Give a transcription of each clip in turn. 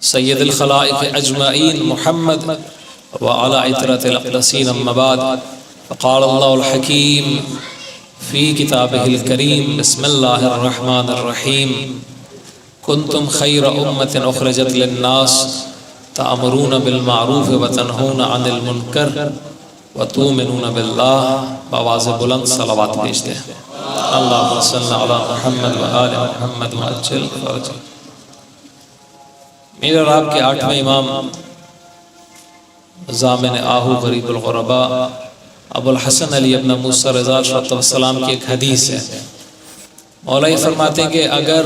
سید الخلائق اجمعین محمد وعلی عطرۃ الاقدسین اما بعد فقال اللہ الحکیم فی کتابہ الکریم بسم اللہ الرحمن الرحیم کنتم خیر امۃ اخرجت للناس تأمرون بالمعروف وتنہون عن المنکر وتؤمنون باللہ. بآواز بلند صلوات بھیجتے ہیں. اللہم صل علی محمد وآل محمد وعجل فرجہ. میرے اور آپ کے 8ویں امام ضامن آہو غریب الغرباء ابو الحسن علی ابن موسیٰ رضا والسلام کی ایک حدیث ہے. مولا یہ فرماتے ہیں کہ اگر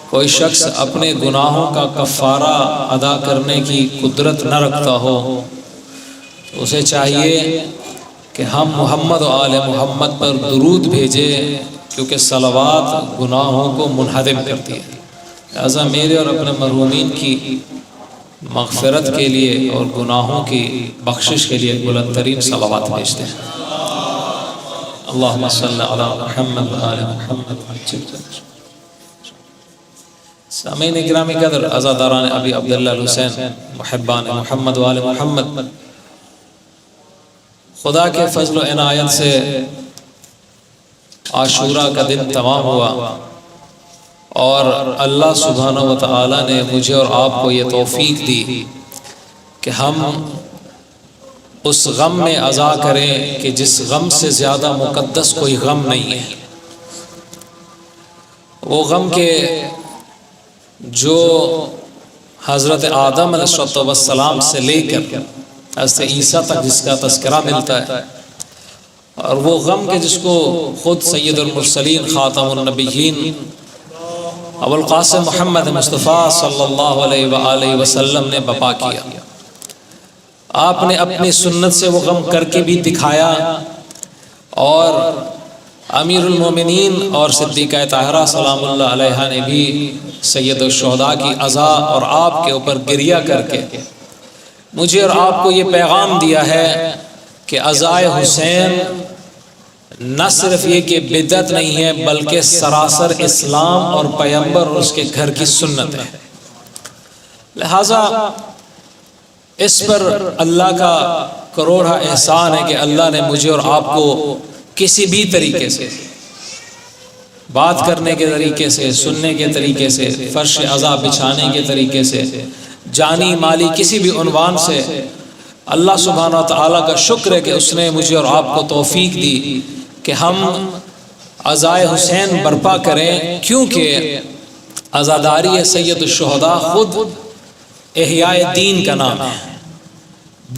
کوئی شخص اپنے گناہوں کا کفارہ ادا کرنے کی قدرت نہ رکھتا ہو تو اسے چاہیے کہ ہم محمد و آل محمد پر درود بھیجیں، کیونکہ صلوات گناہوں کو منہدم کرتی ہے. لہذا میرے اور اپنے مرحومین کی مغفرت کے لیے اور گناہوں کی بخشش کے لیے بلند ترین صلوات بھیجتے ہیں. اللہم صلی علی محمد و آل محمد. سامعین گرامی قدر، عزاداران ابی عبداللہ الحسین، محبان محمد و آل محمد، خدا کے فضل و عنایت سے عاشوراء کا دن تمام ہوا اور اللہ سبحانہ و تعالی نے مجھے اور آپ کو یہ توفیق دی کہ ہم اس غم میں عزا کریں کہ جس غم سے زیادہ مقدس کوئی غم نہیں ہے. وہ غم کے جو حضرت آدم علیہ السلام سے لے کر حضرت عیسیٰ تک جس کا تذکرہ ملتا ہے، اور وہ غم کے جس کو خود سید المرسلین خاتم النبیین ابو القاسم محمد مصطفیٰ صلی اللہ علیہ وآلہ وسلم نے بپا کیا. آپ نے اپنی سنت سے وہ غم کر کے بھی دکھایا، اور امیر المومنین اور صدیقہ طاہرہ سلام اللہ علیہ نے بھی سید الشہداء کی عزا اور آپ کے اوپر گریہ کر کے مجھے اور آپ کو یہ پیغام دیا ہے کہ عزائے حسین نہ صرف یہ کہ بدعت نہیں ہے، بلکہ سراسر اسلام اور پیغمبر اور اس کے گھر کی سنت ہے. لہٰذا اس پر اللہ کا کروڑا احسان ہے کہ اللہ نے مجھے اور آپ کو کسی بھی طریقے سے، بات کرنے کے طریقے سے، سننے کے طریقے سے، فرش عزا بچھانے کے طریقے سے، جانی مالی کسی بھی عنوان سے، اللہ سبحانہ و تعالیٰ کا شکر ہے کہ اس نے مجھے اور آپ کو توفیق دی کہ ہم عزائے حسین برپا کریں، کیونکہ عزاداری سید الشہداء خود احیاء دین کا نام ہے.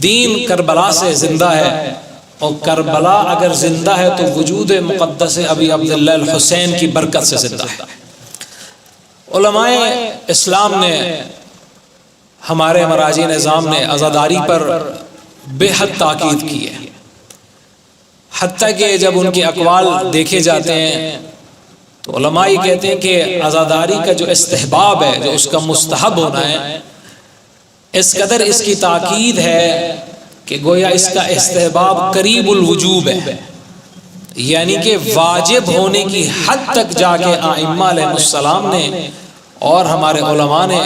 دین کربلا سے زندہ ہے، اور کربلا اگر زندہ ہے تو وجود مقدس ابی عبداللہ الحسین کی برکت سے زندہ ہے. علماء اسلام نے، ہمارے مراجع نظام نے عزاداری پر بے حد تاکید کی ہے، حتیٰ کہ جب ان کے اقوال دیکھے جاتے ہیں تو علماء یہ کہتے ہیں کہ عزاداری کا جو استحباب ہے، جو اس کا مستحب ہونا ہے، اس قدر اس کی تاکید ہے کہ گویا اس کا استحباب قریب الوجوب ہے، یعنی کہ واجب ہونے کی حد تک جا کے ائمہ علیہ السلام نے اور ہمارے علماء نے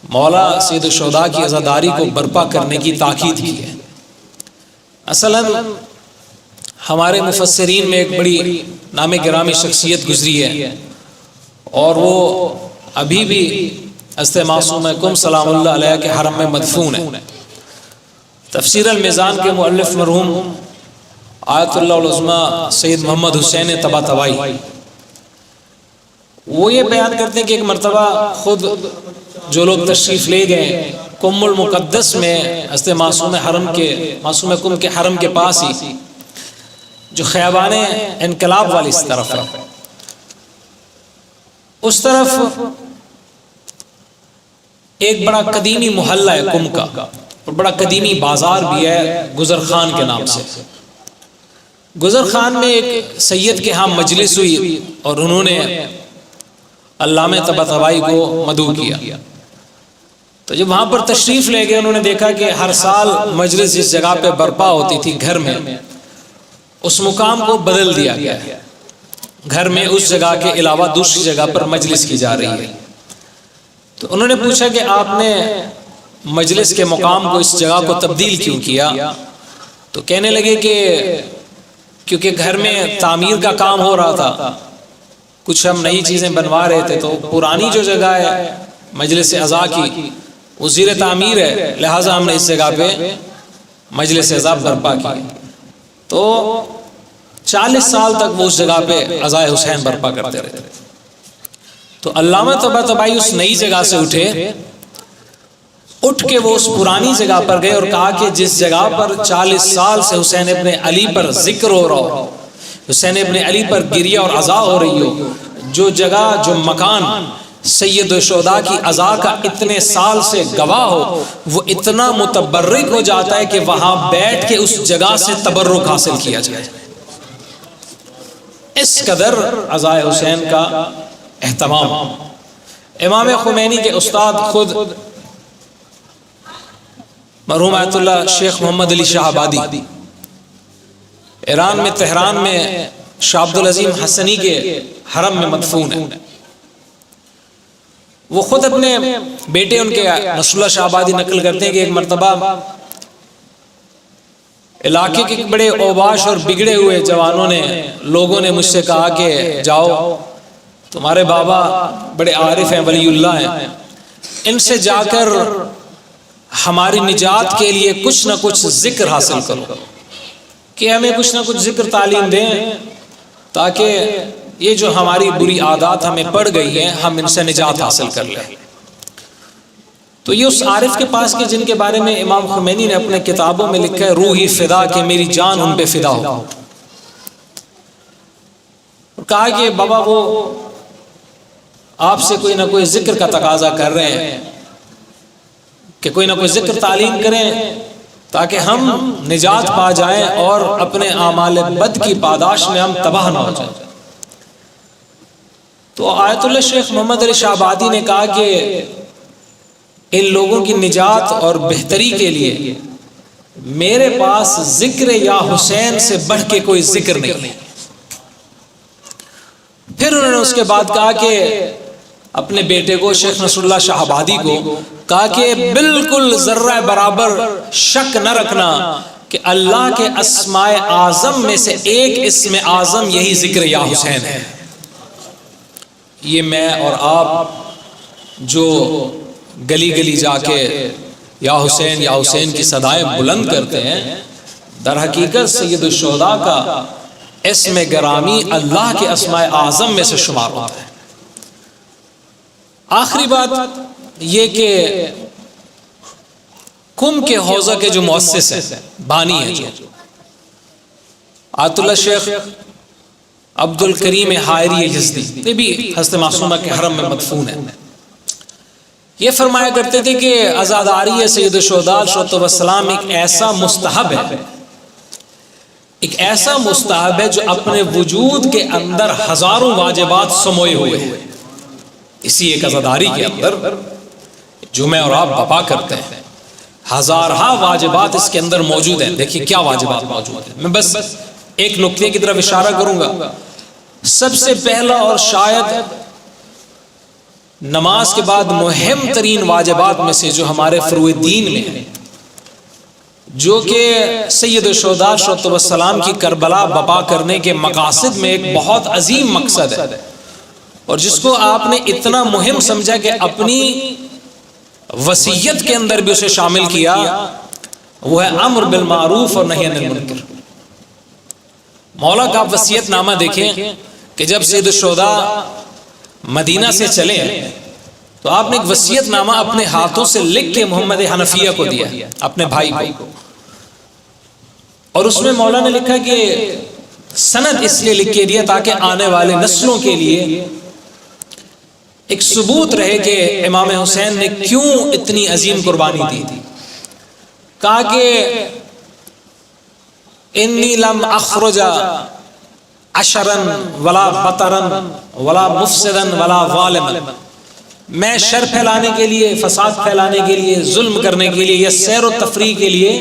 مولا سید الشہداء کی عزاداری کو برپا کرنے کی تاکید کی ہے. اصلاً ہمارے مفسرین میں ایک بڑی نام گرامی شخصیت گزری ہے، اور وہ ابھی بھی حضرت معصوم کم سلام اللہ علیہ کے حرم میں مدفون ہے. تفسیر المیزان کے مؤلف مرحوم آیت اللہ العظمی سید محمد حسین طباطبائی وہ یہ بیان کرتے ہیں کہ ایک مرتبہ خود جو لوگ تشریف لے گئے کم المقدس میں حضرت معصوم کم کے حرم کے پاس ہی جو خیابان انقلاب والی اس طرف ہے، اس طرف ایک بڑا قدیمی محلہ ہے کم کا، اور بڑا قدیمی بازار بھی ہے گزر خان کے نام سے. گزر خان میں ایک سید کے ہاں مجلس ہوئی، اور انہوں نے علامہ طباطبائی کو مدعو کیا. تو جب وہاں پر تشریف لے گئے، انہوں نے دیکھا کہ ہر سال مجلس جس جگہ پہ برپا ہوتی تھی گھر میں، اس مقام کو بدل دیا گیا ہے. گھر میں اس جگہ کے علاوہ دوسری جگہ پر مجلس کی جا رہی ہے. تو انہوں نے پوچھا کہ آپ نے مجلس کے مقام کو اس جگہ کو تبدیل کیوں کیا؟ تو کہنے لگے کہ کیونکہ گھر میں تعمیر کا کام ہو رہا تھا، کچھ ہم نئی چیزیں بنوا رہے تھے، تو پرانی جو جگہ ہے مجلس عزا کی وہ زیر تعمیر ہے، لہٰذا ہم نے اس جگہ پہ مجلس عزا برپا کی۔ تو 40 سال تک وہ اس جگہ پہ عزائے حسین برپا کرتے رہے۔ تو علامہ طباطبائی اس نئی جگہ سے اٹھ کے وہ اس پرانی جگہ پر گئے اور کہا کہ جس جگہ پر 40 سال سے حسین ابن علی پر ذکر ہو رہا ہو، حسین ابن علی پر گریہ اور عزا ہو رہی ہو، جو جگہ جو مکان سید الشہداء کی عزا کا اتنے سال سے گواہ ہو، وہ اتنا متبرک ہو جاتا ہے کہ وہاں بیٹھ کے اس جگہ سے تبرک حاصل کیا جائے۔ اس قدر عزائے حسین کا اہتمام۔ امام خمینی کے استاد خود مرحوم آیت اللہ شیخ محمد علی شاہ آبادی ایران میں تہران میں شاہ عبدالعظیم حسنی کے حرم میں مدفون ہیں۔ وہ خود اپنے بیٹے ان کے نصر اللہ شاہ آبادی نقل کرتے ہیں کہ ایک مرتبہ علاقے کے بڑے اوباش اور بگڑے ہوئے جوانوں نے لوگوں نے مجھ سے کہا کہ جاؤ، تمہارے بابا بڑے عارف ہیں، ولی اللہ ہیں، ان سے جا کر ہماری نجات کے لیے کچھ نہ کچھ ذکر حاصل کرو، کہ ہمیں کچھ نہ کچھ ذکر تعلیم دیں تاکہ یہ جو ہماری بری عادات ہمیں پڑ گئی ہیں ہم ان سے نجات حاصل کر لیں۔ تو یہ اس عارف کے پاس کہ جن کے بارے میں امام خمینی نے اپنے کتابوں میں لکھا ہے روحی فدا، کہ میری جان ان پہ فدا ہو۔ کہا کہ بابا وہ آپ سے کوئی نہ کوئی ذکر کا تقاضا کر رہے ہیں کہ کوئی نہ کوئی ذکر تعلیم کریں تاکہ ہم نجات پا جائیں اور اپنے اعمال بد کی پاداش میں ہم تباہ نہ ہو جائیں۔ تو آیت اللہ شیخ محمد علی شاہ آبادی نے کہا کہ ان لوگوں کی نجات اور بہتری کے لیے میرے پاس ذکر یا حسین سے بڑھ کے کوئی ذکر نہیں۔ پھر انہوں نے اس کے بعد کہا کہ اپنے بیٹے کو شیخ نصر اللہ شاہ آبادی کو کہا کہ بالکل ذرہ برابر شک نہ رکھنا کہ اللہ کے اسماء اعظم میں سے ایک اسم اعظم یہی ذکر یا حسین ہے۔ یہ میں اور آپ جو گلی گلی جا کے یا حسین کی صدائیں بلند کرتے ہیں، در حقیقت سید الشہداء کا اسم گرامی اللہ کے اسماء اعظم میں سے شمار ہوتا ہے۔ آخری بات یہ کہ کم کے حوزہ کے جو مؤسس ہیں، بانی ہیں، جو آیت اللہ شیخ عبد الکریم حائری یزدی، یہ بھی حضرت معصومہ کے حرم میں مدفون ہیں، یہ فرمایا کرتے تھے کہ عزاداری سید الشہداء علیہ السلام ایک ایسا مستحب ہے، ایک ایسا مستحب ہے جو اپنے وجود کے اندر ہزاروں واجبات سموئے ہوئے ہیں۔ اسی ایک عزاداری کے اندر جو میں اور آپ بپا کرتے ہیں، ہزارہا واجبات اس کے اندر موجود ہیں۔ دیکھیے کیا واجبات موجود ہیں، میں بس ایک نقطے کی طرف اشارہ کروں گا۔ سب سے پہلا اور شاید نماز کے بعد مہم ترین واجبات میں سے جو ہمارے فروع دین میں ہے، جو کہ سید الشہداء علیہ السلام کی کربلا بپا کرنے کے مقاصد میں ایک بہت عظیم مقصد ہے، اور جس کو آپ نے اتنا مہم سمجھا کہ اپنی وصیت کے اندر بھی اسے شامل کیا، وہ ہے امر بالمعروف اور نہی عن المنکر۔ مولا کا آپ وصیت نامہ دیکھیں کہ جب سید الشہداء مدینہ سے چلے تو آپ نے ایک وصیت نامہ اپنے ہاتھوں سے لکھ کے محمد حنفیہ کو دیا، اپنے بھائی کو، اور اس میں مولا نے لکھا کہ سند اس لیے لکھ کے دیا تاکہ آنے والے نسلوں کے لیے ایک ثبوت رہے کہ امام حسین نے کیوں اتنی عظیم قربانی دی تھی۔ کہا کہ انی لم اخرج عشرا ولا بطرا ولا مفسدا ولا ظالما، میں شر پھیلانے کے لیے، فساد پھیلانے کے لیے، ظلم کرنے کے لیے یا سیر و تفریح کے لیے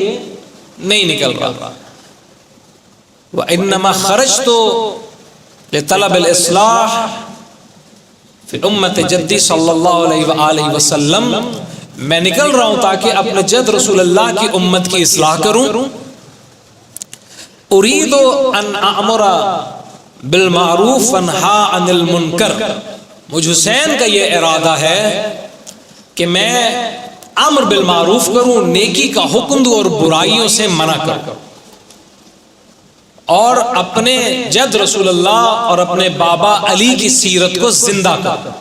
نہیں نکل رہا، وانما خرجت لطلب الاصلاح پھر امت جدی صلی اللہ علیہ وآلہ وسلم میں نکل رہا ہوں تاکہ اپنے جد رسول اللہ کی امت کی اصلاح کروں. اريد ان اامر بالمعروف وانہا عن المنکر. مجھ حسین کا یہ ارادہ ہے کہ میں امر بالمعروف کروں، نیکی کا حکم دوں اور برائیوں سے منع کروں، اور اپنے جد رسول اللہ اور اپنے بابا علی کی سیرت کو زندہ کروں.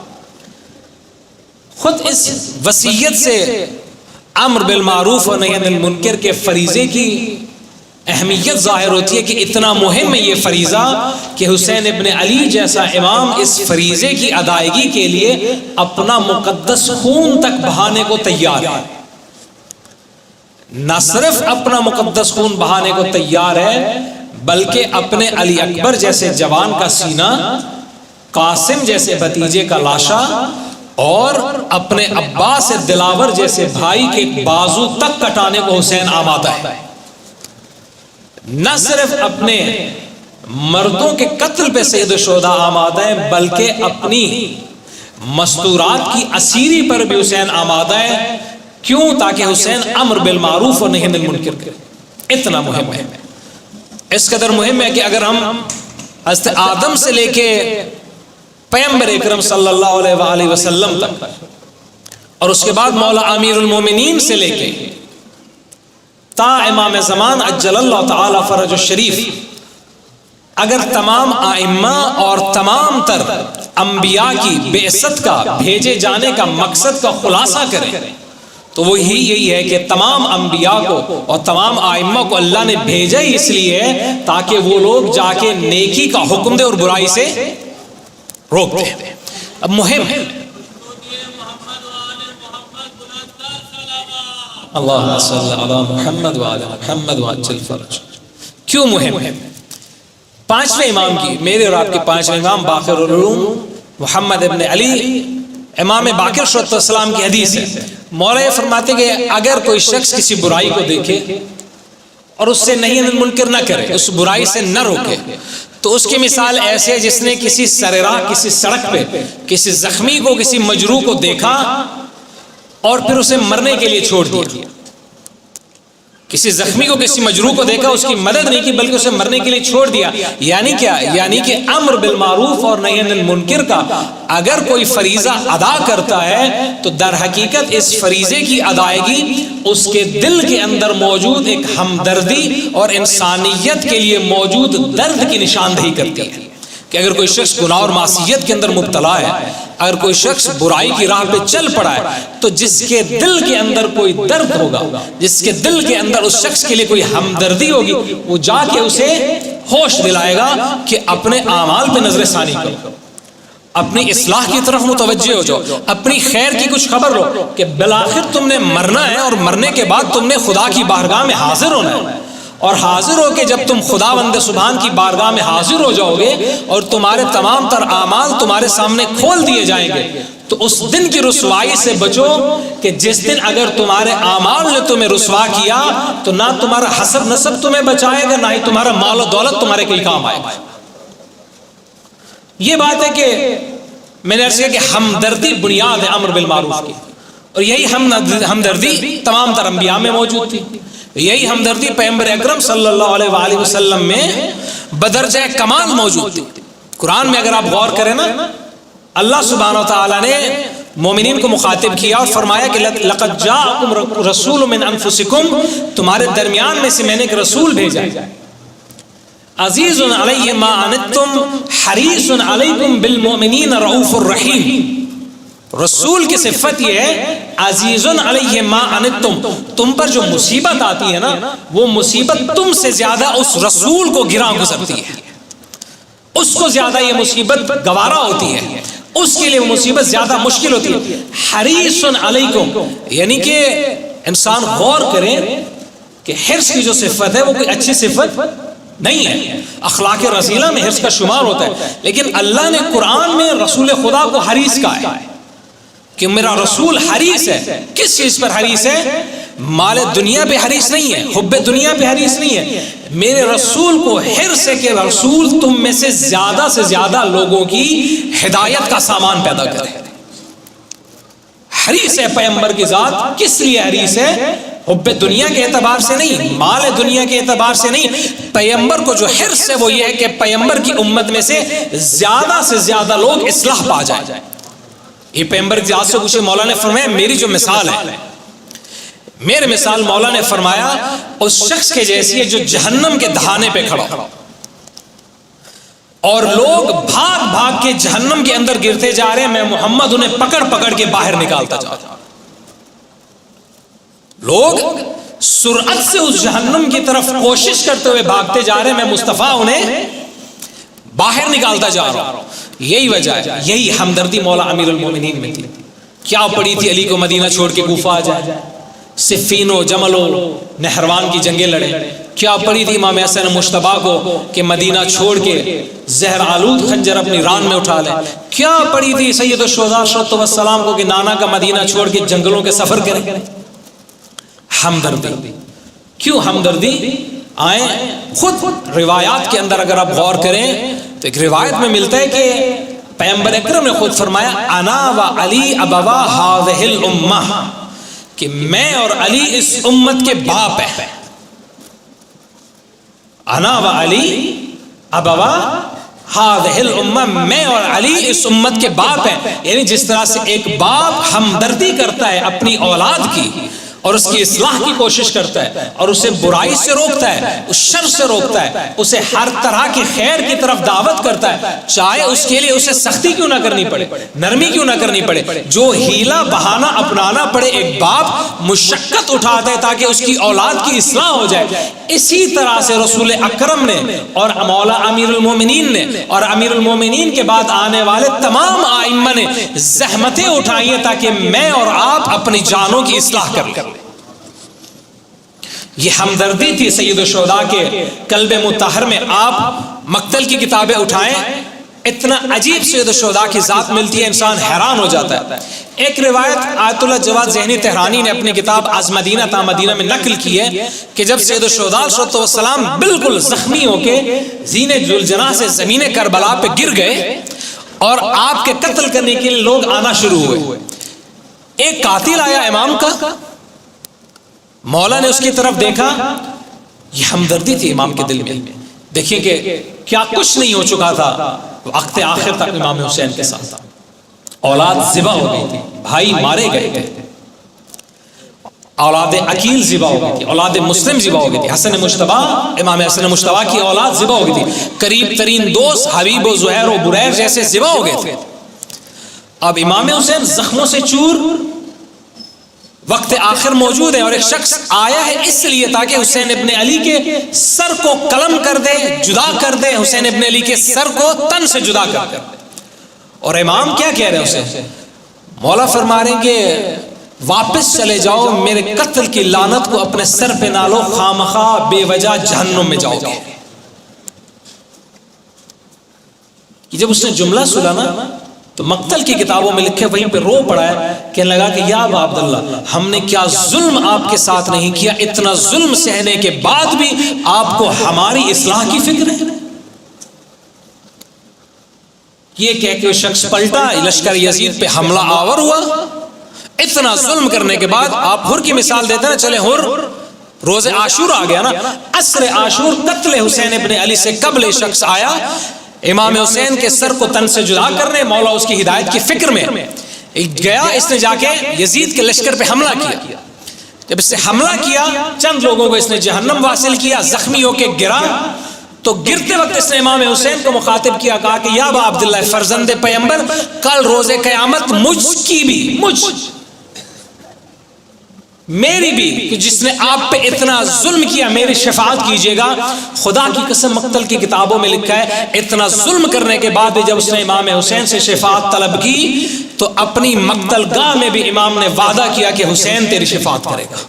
خود اس وصیت سے امر بالمعروف و نہی عن المنکر کے فریضے کی اہمیت ظاہر ہوتی ہے کہ اتنا مہم ہے یہ فریضہ کہ حسین ابن علی جیسا امام اس فریضے کی ادائیگی کے لیے اپنا مقدس خون تک بہانے کو تیار ہے. نہ صرف اپنا مقدس خون بہانے کو تیار ہے بلکہ اپنے علی اکبر جیسے جوان کا سینہ، قاسم جیسے بھتیجے کا لاشا اور اپنے عباس دلاور جیسے بھائی کے بازو تک کٹانے کو حسین آمادہ ہے. نہ صرف اپنے مردوں کے قتل پہ سید الشہداء آمادہ ہے بلکہ اپنی مستورات کی اسیری پر بھی حسین آمادہ ہے. کیوں؟ تاکہ حسین امر بالمعروف اور نہی عن المنکر کرے. اتنا مہم ہے، اس قدر مہم ہے کہ اگر ہم حضرت آدم سے لے کے پیغمبر اکرم صلی اللہ علیہ وآلہ وسلم تک اور اس کے بعد مولا امیر المومنین سے لے کے تا امام زمان عجل اللہ تعالی فرج الشریف، اگر تمام ائمہ اور تمام تر انبیاء کی بعثت کا، بھیجے جانے کا مقصد کا خلاصہ کریں تو وہ یہی ہے کہ تمام انبیاء کو اور تمام ائمہ کو اللہ نے بھیجا ہی اس لیے ہے تاکہ وہ لوگ جا کے نیکی کا حکم دے اور برائی سے روک دیں. اب مہم ہے اللہم صلی علی محمد وعلی محمد وعجل فرج. کیوں مہم ہے؟ پانچویں امام کی، میرے اور آپ کے پانچویں امام باقر العلوم محمد ابن علی امام باقر صلی اللہ علیہ وسلم کی حدیث ہے. مولا یہ فرماتے کہ اگر کوئی شخص کسی برائی کو دیکھے اور اس سے نہی عن المنکر نہ کرے، اس برائی سے نہ روکے، تو اس کی مثال ایسے ہے جس نے کسی سرراہ، کسی سڑک پہ کسی زخمی کو، کسی مجروح کو دیکھا اور پھر اسے مرنے کے لیے چھوڑ دیا. کسی زخمی کو، کسی مجروح کو دیکھا، اس کی مدد نہیں کی بلکہ اسے مرنے کے لیے چھوڑ دیا. یعنی کیا؟ یعنی کہ امر بالمعروف اور نہی عن المنکر کا اگر کوئی فریضہ ادا کرتا ہے تو در حقیقت اس فریضے کی ادائیگی اس کے دل کے اندر موجود ایک ہمدردی اور انسانیت کے لیے موجود درد کی نشاندہی کرتی ہے. کہ اگر کوئی شخص گناہ اور معصیت کے اندر مبتلا ہے، اگر کوئی شخص برائی کی راہ پہ چل پڑا ہے، تو جس کے دل کے اندر کوئی درد ہوگا، جس کے دل کے اندر اس شخص کے لیے کوئی ہمدردی ہوگی، وہ جا کے اسے ہوش دلائے گا کہ اپنے اعمال پہ نظر ثانی کرو، اپنی اصلاح کی طرف متوجہ ہو جاؤ، اپنی خیر کی کچھ خبر لو کہ بالآخر تم نے مرنا ہے اور مرنے کے بعد تم نے خدا کی بارگاہ میں حاضر ہونا ہے. اور حاضر ہو کے جب تم خداوند سبحان کی بارگاہ میں حاضر ہو جاؤ گے اور تمہارے تمام تر اعمال تمہارے سامنے کھول دیے جائیں گے، تو اس دن کی رسوائی سے بچو کہ جس دن اگر تمہارے اعمال نے تمہیں رسوا کیا تو نہ تمہارا حسب نسب تمہیں بچائے گا، نہ ہی تمہارا مال و دولت تمہارے کوئی کام آئے گا. یہ بات ہے کہ میں نے عرض کیا کہ ہمدردی بنیاد ہے امر بالمعروف کی، اور یہی ہمدردی تمام تر انبیاء میں موجود تھی. یہی ہمدردی پیغمبر اکرم صلی اللہ علیہ وآلہ وسلم میں بدرجہ کمال موجود تھی. قرآن میں اگر آپ غور کریں نا، اللہ سبحانہ وتعالی نے مومنین کو مخاطب کیا اور فرمایا کہ لقد جاءکم رسول من انفسکم، تمہارے درمیان میں سے میں نے ایک رسول بھیجا ہے، عزیز علیہ ما عنتم حریص علیکم بالمؤمنین رؤوف الرحیم. رسول کی صفت یہ ہے عزیز علیہ ما عنتم، تم پر جو مصیبت آتی ہے نا، وہ مصیبت تم سے زیادہ اس رسول کو گراں گزرتی ہے، اس کو زیادہ یہ مصیبت گوارا ہوتی ہے، اس کے لیے وہ مصیبت زیادہ مشکل ہوتی ہے. حریص علیکم، یعنی کہ انسان غور کرے کہ حرص کی جو صفت ہے وہ کوئی اچھی صفت نہیں ہے، اخلاق رذیلہ میں حرص کا شمار ہوتا ہے، لیکن اللہ نے قرآن میں رسول خدا کو حریص کہا ہے کہ میرا رسول حریص ہے. کس چیز پر حریص ہے؟ مال دنیا پہ حریص نہیں ہے، حب دنیا پہ حریص نہیں ہے، میرے رسول کو حرص ہے کہ رسول تم میں سے زیادہ لوگوں کی ہدایت کا سامان پیدا کرے۔ حریص ہے پیغمبر کی ذات، کس لیے حریص ہے؟ حب دنیا کے اعتبار سے نہیں، مال دنیا کے اعتبار سے نہیں، پیغمبر کو جو حرص ہے وہ یہ ہے کہ پیغمبر کی امت میں سے زیادہ لوگ اصلاح پا جائیں۔ یہ پیغمبر کی ذات سے پوچھے، مولا نے فرمایا میری جو مثال ہے، میرے مثال مولا نے فرمایا اس شخص کے جیسی ہے جو جہنم کے دہانے پہ کھڑا اور لوگ بھاگ کے جہنم کے اندر گرتے جا رہے ہیں، میں محمد انہیں پکڑ کے باہر نکالتا جا رہا ہوں۔ لوگ سرعت سے اس جہنم کی طرف کوشش کرتے ہوئے بھاگتے جا رہے ہیں، میں مصطفیٰ انہیں باہر نکالتا جا رہا ہوں۔ یہی وجہ ہے، یہی ہمدردی مولا امیر المومنین میں تھی۔ کیا پڑی تھی علی کو مدینہ چھوڑ کے کوفہ آ جائے، صفین و جمل و نہروان کی جنگیں لڑے؟ کیا پڑی تھی امام حسن مجتبی کو کہ مدینہ چھوڑ کے زہر آلود خنجر اپنی ران میں اٹھا لے؟ کیا پڑی تھی سید الشہداء صلی اللہ علیہ وسلم کو کہ نانا کا مدینہ چھوڑ کے جنگلوں کے سفر کرے؟ ہمدردی۔ کیوں ہمدردی؟ آئیں خود روایات کے اندر اگر آپ غور کریں تو ایک روایت میں ملتا ہے کہ پیغمبر اکرم نے خود فرمایا انا و علی ابوا ہذہ الامہ، کہ میں اور علی اس امت کے باپ ہیں۔ انا و علی ابوا ہذہ الامہ، میں اور علی اس امت کے باپ ہیں۔ یعنی جس طرح سے ایک باپ ہمدردی کرتا ہے اپنی اولاد کی اور اس کی اصلاح کی کوشش کرتا ہے اور اسے برائی سے روکتا ہے، اس شر سے روکتا ہے، اسے ہر طرح کی خیر کی طرف دعوت کرتا ہے، چاہے اس کے لیے اسے سختی کیوں نہ کرنی پڑے، نرمی کیوں نہ کرنی پڑے، جو ہیلا بہانہ اپنانا پڑے ایک باپ مشقت اٹھاتا ہے تاکہ اس کی اولاد کی اصلاح ہو جائے۔ اسی طرح سے رسول اکرم نے اور مولا امیر المومنین نے اور امیر المومنین کے بعد آنے والے تمام ائمہ نے زحمتیں اٹھائی ہیں تاکہ میں اور آپ اپنی جانوں کی اصلاح کر لیں۔ یہ ہمدردی تھی سید الشہداء کے قلب مطہر میں۔ آپ مقتل کی کتابیں اٹھائیں، اتنا عجیب سید الشہداء کی ذات ملتی ہے، انسان حیران ہو جاتا ہے۔ ایک روایت آیت اللہ جواد ذہنی تہرانی نے اپنی کتاب از مدینہ تا مدینہ میں نقل کی ہے کہ جب سید الشہداء صلی اللہ علیہ وسلم بالکل زخمی ہو کے زین ذوالجناح سے زمین کربلا پہ گر گئے اور آپ کے قتل کرنے کے لیے لوگ آنا شروع ہوئے، ایک قاتل آیا امام کا، مولا نے اس کی طرف دیکھا، یہ ہمدردی تھی امام کے دل میں۔ دیکھیے کہ کیا کچھ نہیں ہو چکا تھا، وقت آخر تک امام حسین کے ساتھ اولاد ذبح ہو گئی تھی، بھائی مارے گئے تھے، اولاد عقیل ذبح ہو گئی تھی، اولاد مسلم ذبح ہو گئی تھی، حسن مجتبی امام حسن مجتبی کی اولاد ذبح ہو گئی تھی، قریب ترین دوست حبیب و زہیر و بریر جیسے ذبح ہو گئے تھے۔ اب امام حسین زخموں سے چور، وقت آخر موجود ہے، اور ایک شخص آیا ہے اس لیے تاکہ حسین ابن علی کے سر کو قلم کر دے، جدا کر دے، حسین ابن علی کے سر کو تن سے جدا کر دے۔ اور امام کیا کہہ رہے ہیں اسے؟ مولا فرما رہے ہیں کہ واپس چلے جاؤ، میرے قتل کی لعنت کو اپنے سر پہ نہ لو، خامخواہ بے وجہ جہنم میں جاؤ گے۔ جب اس نے جملہ سنا نا تو مقتل کی کتابوں میں لکھے، وہیں پہ رو پڑا ہے، کہنے لگا کہ یا ابا عبداللہ، ہم نے کیا ظلم آپ کے ساتھ نہیں کیا، اتنا ظلم سہنے کے بعد بھی آپ کو ہماری اصلاح کی فکر ہے۔ یہ کہہ کے وہ شخص پلٹا، لشکر یزید پہ حملہ آور ہوا، اتنا ظلم کرنے کے بعد آپ حر کی مثال دیتے ہیں، چلے حر روز عاشور آ گیا نا، عصر عاشور قتل حسین ابن علی سے قبل شخص آیا امام حسین کے سر کو تن سے جدا کرنے، مولا اس کی ہدایت کی فکر میں گیا، اس نے جا کے یزید کے لشکر پہ حملہ کیا۔ جب اس نے حملہ کیا، چند لوگوں کو اس نے جہنم واصل کیا، زخمی ہو کے گرا، تو گرتے وقت اس نے امام حسین کو مخاطب کیا، کہا کہ یا ابا عبداللہ فرزند پیغمبر، کل روز قیامت مجھ کی بھی، میری بھی، کہ جس نے آپ پہ اتنا ظلم کیا، میری شفاعت کیجئے گا۔ خدا کی قسم مقتل کی کتابوں میں لکھا ہے، اتنا ظلم کرنے کے بعد جب اس نے امام حسین سے شفاعت طلب کی تو اپنی مقتل گاہ میں بھی امام نے وعدہ کیا کہ حسین تیری شفاعت کرے گا۔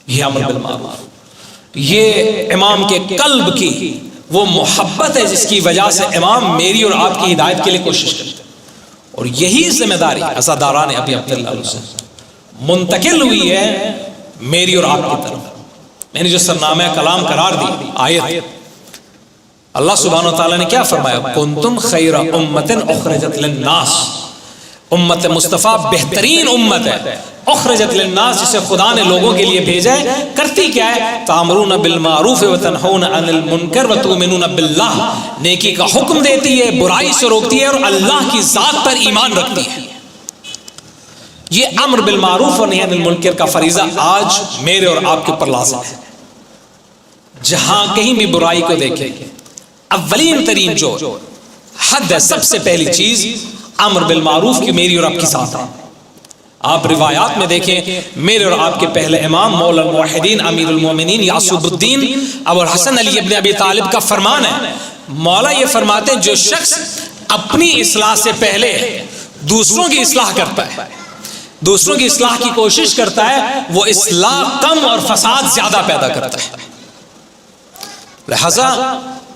یہ امر بالمعروف، یہ امام کے قلب کی وہ محبت ہے جس کی وجہ سے امام میری اور آپ کی ہدایت کے لیے کوشش کرتے ہیں، اور یہی ذمہ داری عزاداران ابی عبداللہ علیہ منتقل ہوئی ہے میری اور آپ کی طرف. میں نے جو سرنامہ کلام قرار دی آیت، اللہ سبحانہ و تعالیٰ نے کیا فرمایا؟ کنتم خیر امت اخرجت للناس. امت مصطفیٰ بہترین امت ہے، اخرجت للناس، جسے خدا نے لوگوں کے لیے بھیجا ہے. کرتی کیا ہے؟ تامرون بالمعروف وتنہون عن المنکر وتؤمنون باللہ. نیکی کا حکم دیتی ہے، برائی سے روکتی ہے، اور اللہ کی ذات پر ایمان رکھتی ہے. یہ امر بالمعروف اور نہی عن المنکر کا فریضہ آج میرے اور آپ کے اوپر لازم ہے. جہاں کہیں بھی برائی کو دیکھیں، اولین ترین جو حد ہے، سب سے پہلی چیز امر بالمعروف کی میری اور آپ کی ذات ہے. آپ روایات میں دیکھیں، میرے اور آپ کے پہلے امام مولا الموحدین امیر المومنین یعصوب الدین ابو الحسن علی ابن ابی طالب کا فرمان ہے. مولا یہ فرماتے ہیں جو شخص اپنی اصلاح سے پہلے دوسروں کی اصلاح کرتا ہے، دوسروں کی اصلاح کی کوشش کرتا ہے، وہ اصلاح کم اور فساد زیادہ پیدا کرتا ہے. لہذا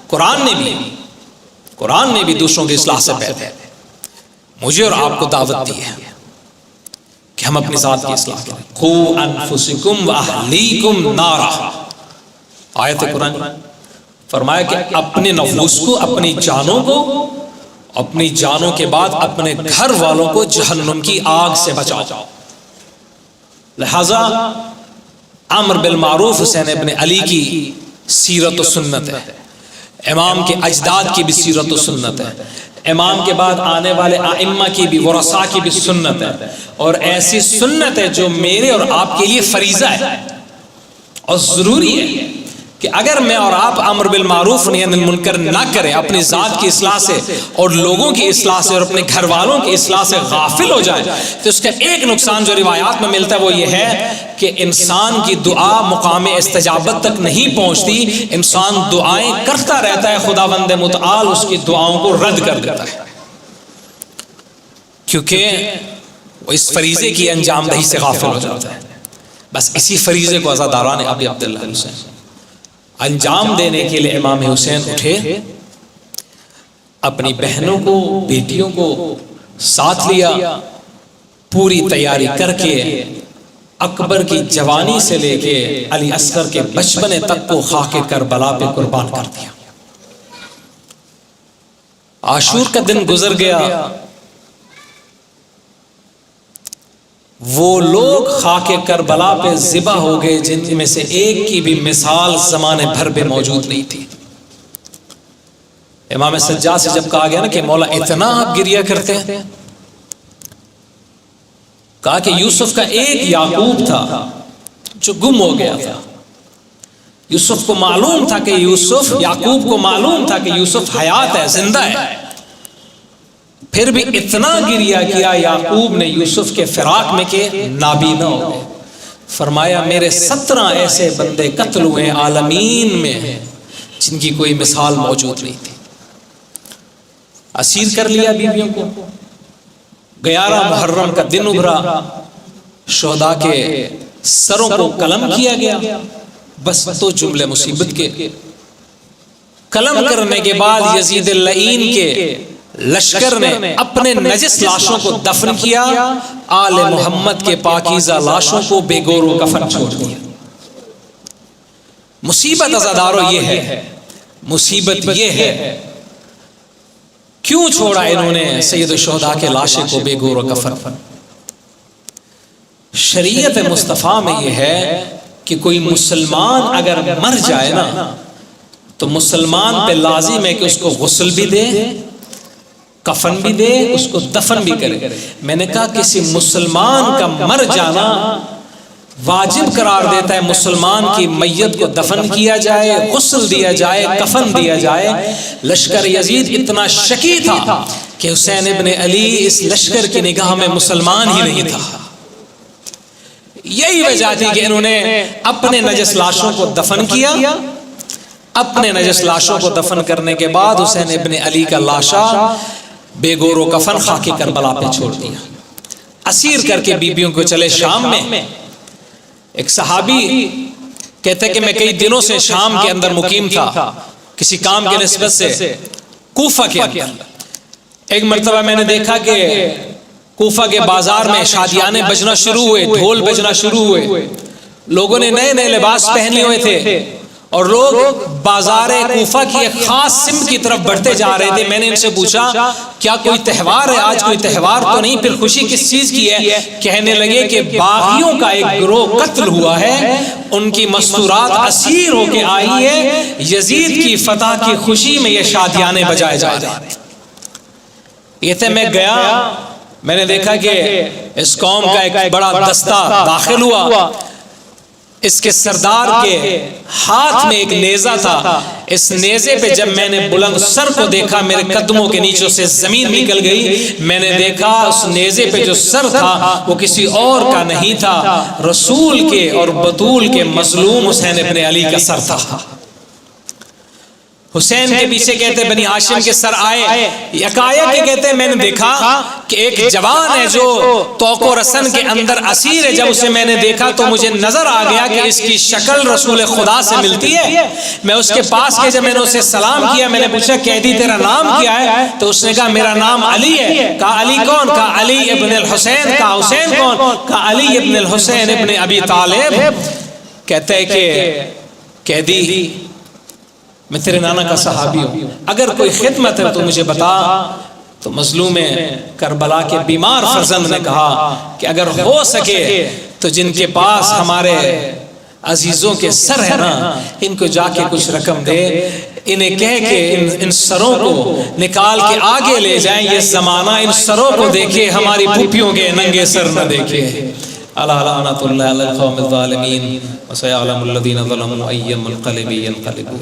قرآن نے بھی دوسروں کی اصلاح سے پہلے مجھے اور آپ کو دعوت دی ہے کہ ہم اپنی ذات کی اصلاح کریں. قوا انفسکم واہلیکم نارا. آیت قرآن فرمایا کہ اپنے نفوس کو، اپنی جانوں کو، اپنی جانوں کے بعد اپنے گھر والوں کو جہنم کی آگ سے بچاؤ. لہذا امر بالمعروف حسین ابن علی کی سیرت و سنت ہے، امام کے اجداد کی بھی سیرت و سنت ہے، امام کے بعد آنے والے ائمہ کی بھی، ورثاء کی بھی سنت ہے. اور ایسی سنت ہے جو میرے اور آپ کے لیے فریضہ ہے اور ضروری ہے کہ اگر میں اور آپ امر بالمعروف نہی عن المنکر نہ کریں، اپنی ذات کی اصلاح سے اور لوگوں کی اصلاح سے اور اپنے گھر والوں کی اصلاح سے غافل ہو جائیں، تو اس کا ایک نقصان جو روایات میں ملتا ہے وہ یہ ہے کہ انسان کی دعا مقام استجابت تک نہیں پہنچتی. انسان دعائیں کرتا رہتا ہے، خداوند متعال اس کی دعاؤں کو رد کر دیتا ہے، کیونکہ وہ اس فریضے کی انجام دہی سے غافل ہو جاتا ہے. بس اسی فریضے کو عزاداران ابی عبداللہ حسین انجام دینے کے لیے امام حسین اٹھے، اپنی بہنوں کو، بیٹیوں کو ساتھ لیا، پوری تیاری کر کے اکبر کی جوانی سے لے کے علی اصغر کے بچپنے تک کو خاک کربلا پہ قربان کر دیا. عاشور کا دن گزر گیا، وہ لوگ خاک کربلا پہ ذبح ہو گئے جن میں سے ایک کی بھی مثال زمانے بھر پہ موجود نہیں تھی. امام سجاد سے جب کہا گیا نا کہ مولا اتنا آپ گریہ کرتے ہیں، کہا کہ یوسف کا ایک یعقوب تھا جو گم ہو گیا تھا. یوسف کو معلوم تھا کہ یعقوب کو معلوم تھا کہ یوسف حیات ہے، زندہ ہے، پھر بھی اتنا گریہ کیا یعقوب نے یوسف کے فراق میں کہ نابینا ہو گئے. فرمایا میرے 17 ایسے بندے قتل ہوئے عالمین میں جن کی کوئی مثال موجود نہیں تھی. اسیر کر لیا بیویوں کو. 11 محرم کا دن ابھرا، شہداء کے سروں کو قلم کیا گیا. بس تو جملے مصیبت کے. قلم کرنے کے بعد یزید اللعین کے لشکر نے اپنے نجس لاشوں کو دفن کیا، آل محمد کے پاکیزہ لاشوں کو بے گور و کفن چھوڑ دیا. مصیبت عزادارو یہ ہے، مصیبت یہ ہے کیوں چھوڑا انہوں نے سید الشہداء کے لاشیں کو بے گور و کفن. شریعت مصطفیٰ میں یہ ہے کہ کوئی مسلمان اگر مر جائے نا تو مسلمان پہ لازم ہے کہ اس کو غسل بھی دے، کفن بھی دے، اس کو دفن بھی کرے. میں نے کہا کسی مسلمان کا مر جانا واجب قرار دیتا ہے مسلمان کی میت کو دفن کیا جائے، غسل دیا جائے، کفن دیا جائے. لشکر یزید اتنا شکی تھا کہ حسین ابن علی اس لشکر کی نگاہ میں مسلمان ہی نہیں تھا. یہی وجہ تھی کہ انہوں نے اپنے نجس لاشوں کو دفن کیا. اپنے نجس لاشوں کو دفن کرنے کے بعد حسین ابن علی کا لاشا بے گور و کفن خاک کربلا پہ چھوڑ دیا. اسیر کر کے بیبیوں کو چلے شام میں. ایک صحابی کہتے کہ میں کئی دنوں سے شام کے اندر مقیم تھا کسی کام کے نسبت سے کوفہ کے اندر. ایک مرتبہ میں نے دیکھا کہ کوفہ کے بازار میں شادیانے بجنا شروع ہوئے، ڈھول بجنا شروع ہوئے، لوگوں نے نئے نئے لباس پہنے ہوئے تھے اور لوگ بازار کوفہ کی ایک خاص سمت کی طرف بڑھتے جا رہے تھے۔ میں نے ان سے پوچھا کیا کوئی تہوار ہے؟ آج کوئی تہوار تو نہیں، پھر خوشی کس چیز کی ہے؟ کہنے لگے کہ باغیوں کا ایک گروہ قتل ہوا ہے، ان کی مستورات اسیر ہو کے آئی ہے، یزید کی فتح کی خوشی میں یہ شادیانے بجائے جا رہے ہیں۔ یہ تھے، میں گیا، میں نے دیکھا کہ اس قوم کا ایک بڑا دستہ داخل ہوا، اس کے سردار کے ہاتھ میں ایک نیزہ تھا، اس نیزے پہ جب میں نے بلند سر کو دیکھا میرے قدموں کے نیچوں سے زمین نکل گئی۔ میں نے دیکھا اس نیزے پہ جو سر تھا وہ کسی اور کا نہیں تھا، رسول کے اور بطول کے مظلوم حسین ابن علی کا سر تھا۔ حسین کے پیچھے کہتے بنی ہاشم کے سر آئے، یکایک کے کہتے میں نے دیکھا کہ ایک جوان ہے جو توق و رسن کے اندر اسیر ہے۔ جب اسے میں نے دیکھا تو مجھے نظر آ گیا کہ اس کی شکل رسول خدا سے ملتی ہے۔ میں اس کے پاس کے جب میں نے اسے سلام کیا، میں نے پوچھا قیدی تیرا نام کیا ہے؟ تو اس نے کہا میرا نام علی ہے۔ کہا علی کون؟ کہا علی ابن الحسین۔ کہا حسین کون؟ کہا علی ابن الحسین ابن ابی طالب۔ کہتے ہیں کہ قیدی میں تیرے نانا کا صحابی ہوں، اگر کوئی خدمت ہے تو مجھے بتا۔ تو مظلوم کربلا کے بیمار فرزند نے کہا کہ اگر ہو سکے تو جن کے پاس ہمارے عزیزوں کے سر ہے نا، ان کو جا کے کچھ رقم دے، انہیں کہہ کہ ان سروں کو نکال کے آگے لے جائیں، یہ زمانہ ان سروں کو دیکھے، ہماری پھوپھیوں کے ننگے سر نہ دیکھے۔ اللہ لعنت اللہ علی القوم الظالمین وسيعلم الذين ظلموا أي منقلب ينقلبون۔